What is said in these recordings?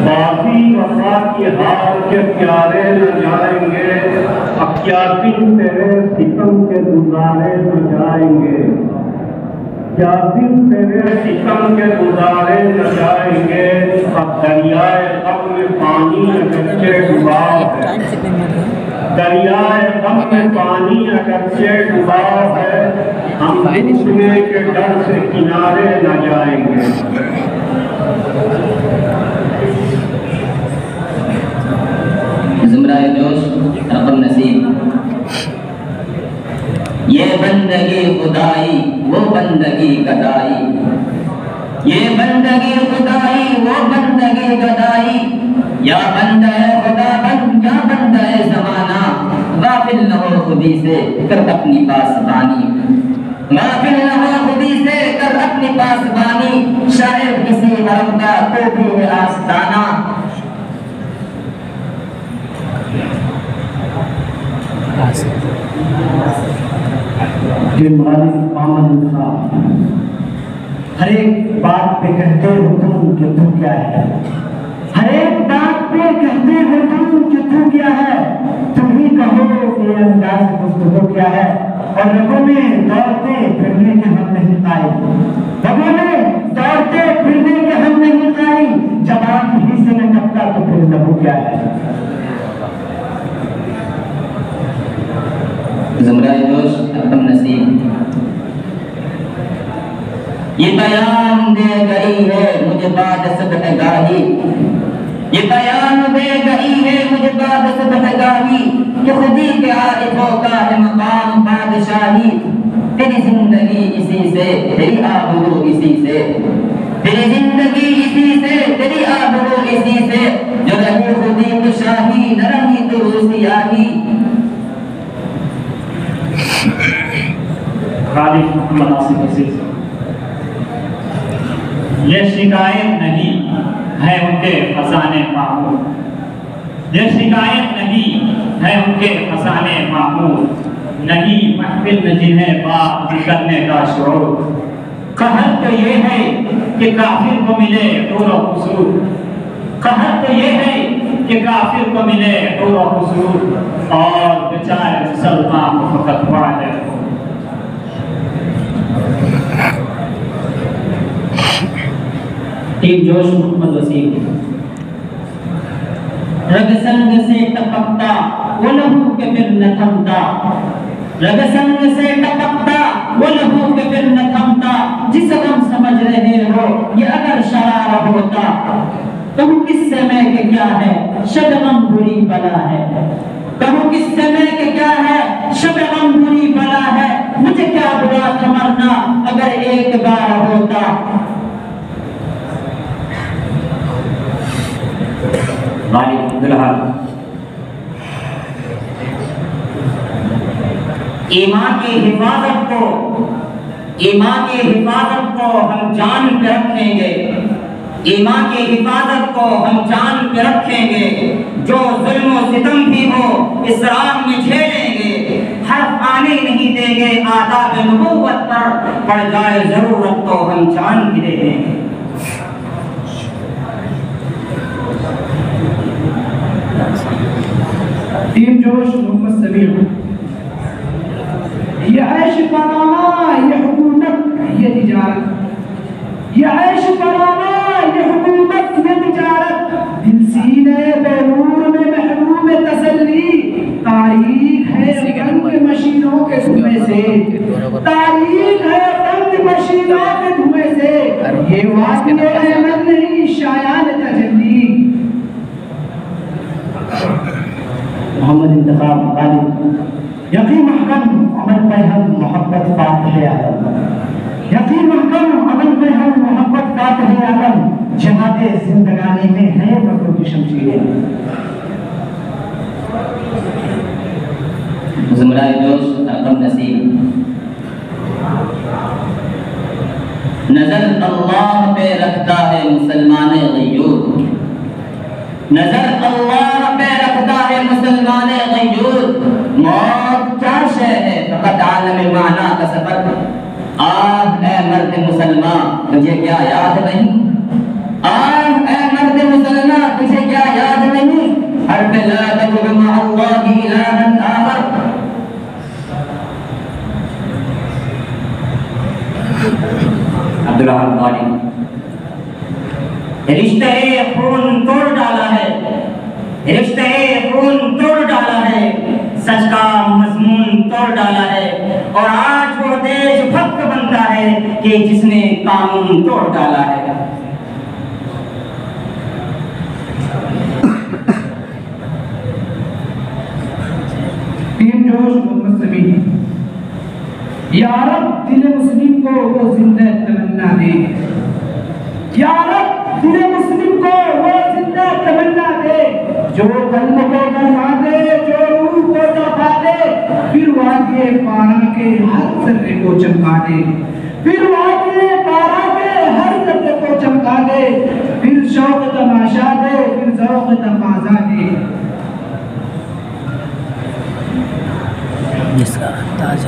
बाकी वफा की हार के प्यारे न जाएंगे, अब क्या दिन तेरे सितम के गुजारे न जाएंगे, क्या दिन तेरे सितम के गुजारे न जाएंगे। अब दरियाए गम में पानी अगरचे डुबाव है, दरियाए गम में पानी अगरचे डुबाव है, हम डूबने के डर से किनारे न जाएंगे। ज़ुमराए जोश रक़म नसीब। ये बंदगी खुदाई वो बंदगी गदाई, ये बंदगी खुदाई वो बंदगी गदाई, या बंदा है खुदा बन या बंदा है ज़माना, गाफिल न हो खुदी से कर अपनी पासबानी, गाफिल न हो खुदी से कर अपनी पासबानी, शायर किसी हरम का तो भी है आस्ताना। ये मालिक आमन था, हर एक बात पे कहते हो तुम कि तू क्या है, हर एक बात पे कहते हो तुम कि तू क्या है, तुम ही कहो ये अंदाज गुफ्तगू क्या है। और रगों में दौड़ते फिरने के हम नहीं आए, रगों में दौड़ते फिरने के हम नहीं आए, जवाब ही से न कपता तो फिर लहू क्या है। ज़ुमराए जोश रक़म नसीब। ये बयान दे गई है मुझे बाद सुबहगाही, ये बयान दे गई है मुझे बाद सुबहगाही, कि खुदी के आरिफों का है मकाम बादशाही, तेरी जिंदगी इसी से तेरी आबरू इसी से, तेरी जिंदगी इसी से तेरी आबरू इसी से, जो रही खुदी तो शाही न रही तो रूसियाही। खालिद मोहम्मद आसिफ अजीज। ये शिकायत नहीं है उनके फसाने मामूल, ये शिकायत नहीं है उनके फसाने मामूल, नहीं महफिल में जिन्हें बात करने का शौक, कहर तो ये है कि काफिर को मिले नूर और हुसूर, कहर तो ये है कि काफिर को मिले नूर और हुसूर, और बेचारे मुसलमान को फकत वाले। टीम जोश मोहम्मद वसीम। रग संग से टपकता वो लहू के फिर न थमता, रग संग से टपकता वो लहू के फिर न थमता, जिस गम समझ रहे हो ये अगर शरारा होता, कहूँ किस समय के क्या है शबगम बुरी बला है, कहूँ किस समय के क्या है शबगम बुरी बला है, मुझे क्या बुरा था मरना अगर एक बार होता। ईमान की हिफाजत को, ईमान की हिफाजत को हम जान के रखेंगे, ईमान की हिफाजत को हम जान के रखेंगे, जो जुल्म और सितम भी हो इस राह में झेलेंगे, हर्फ आने नहीं देंगे आदाब नबूवत पर, पड़ जाए जरूरत तो हम जान भी दे देंगे। टीम जोश मोहम्मद सबीर। ये ऐश कराना ये हुकूमत ये तिजारत, ये ऐश कराना ये हुकूमत ये तिजारत, दिल सीने बेनूर में महरूम तसल्ली, तारीख है तंग मशीनों के धुएं से, तारीख है तंग मशीनों के धुएं से, ये वाक़िए अहमद नहीं शायान तजल्ली। मोहम्मद इंतखाब गालिब। यकीन महकम अमल में हम मोहब्बत बात है आलम, यकीन महकम अमल में हम मोहब्बत बात है आलम, जहादे जिंदगानी में है बकरों की शमशीरें। ज़ुमराए जोश रक़म नसीब। नजर अल्लाह पे रखता है मुसलमान गयूर, नजर अल्लाह पे रखता है मुसलमान गयूर, मौत क्या शय है फकत आलम माना का सफर, आह ऐ मर्द मुसलमान तुझे क्या याद नहीं, आह ऐ मर्द मुसलमान रिश्ते खून तोड़ डाला है, रिश्ते खून तोड़ डाला है, सच का मजमून तोड़ डाला है। और आज वो देशभक्त बनता है कि जिसने कानून तोड़ डाला है। टीम जोश मोहम्मद समी। या रब दिल मुस्लिम को वो जिंदा तमन्ना दे, या रब दिल मुस्लिम को वो जिंदा तमन्ना दे, जो कल्ब को गरमा दे, जो रूह को दफा दे, फिर वाक़े पारा के हर जर्रे को चमका दे, फिर वाक़े पारा के हर जर्रे को चमका दे, फिर शौक तमाशा दे, फिर ज़ौक़ तमाज़ा दे। जिसका अंदाज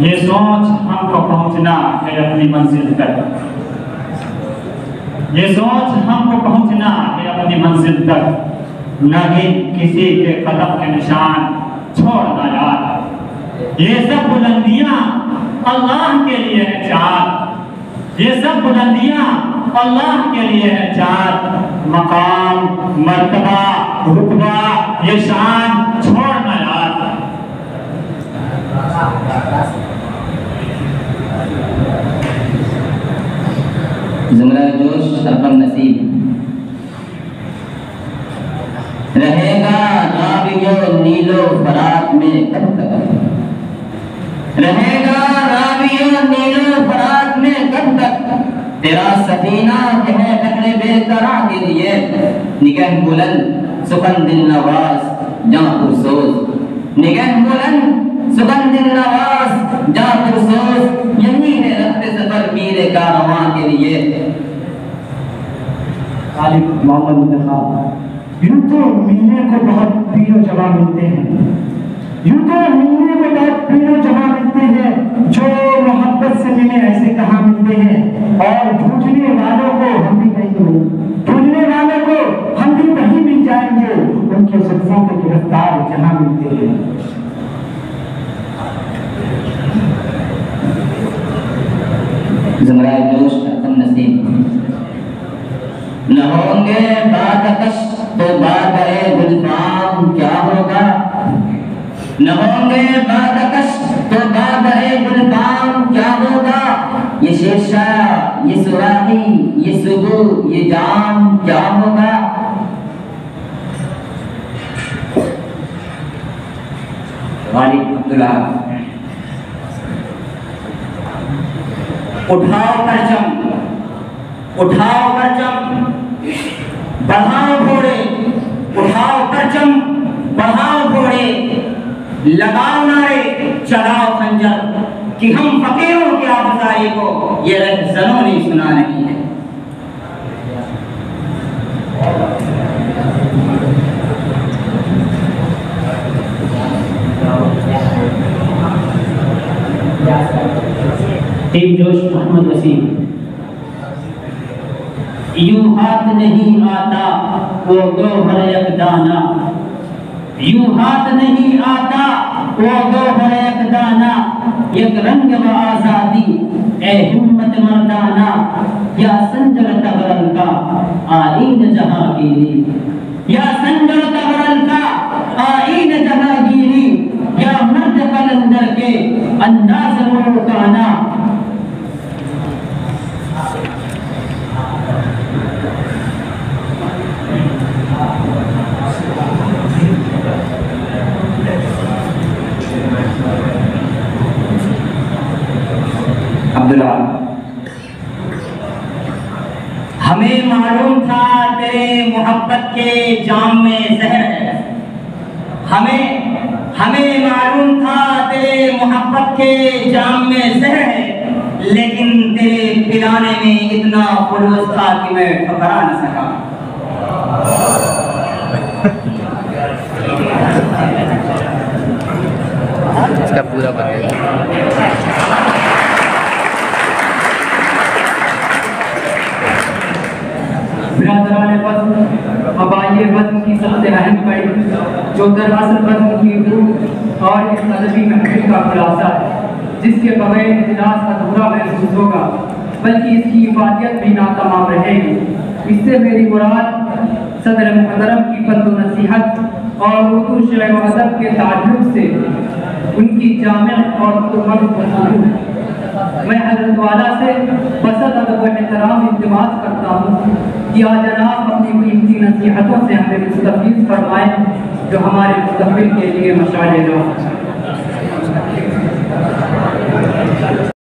ये सोच हमको पहुंचना है अपनी मंजिल तक, ये सोच हमको पहुंचना है अपनी मंजिल तक। नहीं किसी के कदम के निशान छोड़ना यार। ये सब बुलंदियां अल्लाह के लिए है चार, ये सब बुलंदियां अल्लाह के लिए है चार। मकाम, मर्तबा, रुतबा, ये शान छोड़ना यार। जुमरा जोश अरकम नसीब। रहेगा राबियो नीलो फरात में कब तक, रहेगा राबियो नीलो फरात में कब तक, तेरा सफीना है लकड़े बेतरा के लिए, निगह बुलंद सुखन दिल नवाज जहाँ पुरसोज, निगह बुलंद सुखन दिल नवाज जहाँ पुरसोज, यही है रफ्ते सफर मीरे कारवां के लिए। खालिद मोहम्मद मुंतखब। यूं तो मिलने को बहुत पीरो जवा मिलते हैं, यूं तो मिलने को बहुत पीरो जवा मिलते हैं, जो मोहब्बत से मिले ऐसे कहाँ मिलते हैं। और ढूंढने वालों को हम भी कहीं मिल, ढूंढने वालों को हम भी कहीं मिल जाएंगे, उनके सब्जों के गिरफ्तार जहाँ मिलते हैं। जुमरा जोश अरकम नसीब। न होंगे बातकश तो बात-ए गुलफाम क्या होगा, न होंगे बातकश तो बात-ए गुलफाम क्या होगा, ये शीशा, ये सुराही, ये सुबह, ये जाम क्या होगा। वालिद अब्दुल्ला। उठाओ परचम, उठाओ परचम, बढ़ाओ घोड़े, उठाओ परचम, बढ़ाओ घोड़े, लगाओ नारे, चलाओ खंजर, कि हम फकीरों की आबदारी को ये रहज़नों ने सुना नहीं है। टीम जोश मोहम्मद वसीम। यूं हाथ नहीं आता वो गौहर एक दाना, यूं हाथ नहीं आता वो गौहर एक दाना, एक रंग व आजादी ए हिम्मत मर्दाना, या संजर तबरल का आईन जहांगीरी, या संजर तबरल का आईन जहांगीरी, या मर्द कलंदर के अंदाज मुल्काना। अब्दुल्ला। हमें मालूम था तेरे मोहब्बत के जाम में जहर है, हमें मालूम था तेरे मोहब्बत के जाम में जहर है, लेकिन तेरे पिलाने में इतना खुलूस था कि मैं ठुकरा न सका। इसका पूरा बनेगा। बिरादरान बज़्म, अब आइए बज़्म की सबसे अहम कड़ी, जो दरअसल बज़्म की रूह और इस अदबी महफिल का खुलासा है, जिसके बगैर इजलास अधूरा महसूस होगा। बल्कि इसकी इफादियत भी नातमाम रहेगी। इससे मेरी मुराद सदर मुहतरम की बद्दो नसीहत और उर्दू शेर व अदब के ताल्लुक से उनकी जामे और तुरमत मैं हज़रत वाला से बसत अदब व एहतराम इल्तिमास करता हूँ कि आज जनाब अपनी कीमती नसीहतों से हमें मुस्तफ़ीज़ फरमाएं जो हमारे मुस्तक़बिल के लिए मशाल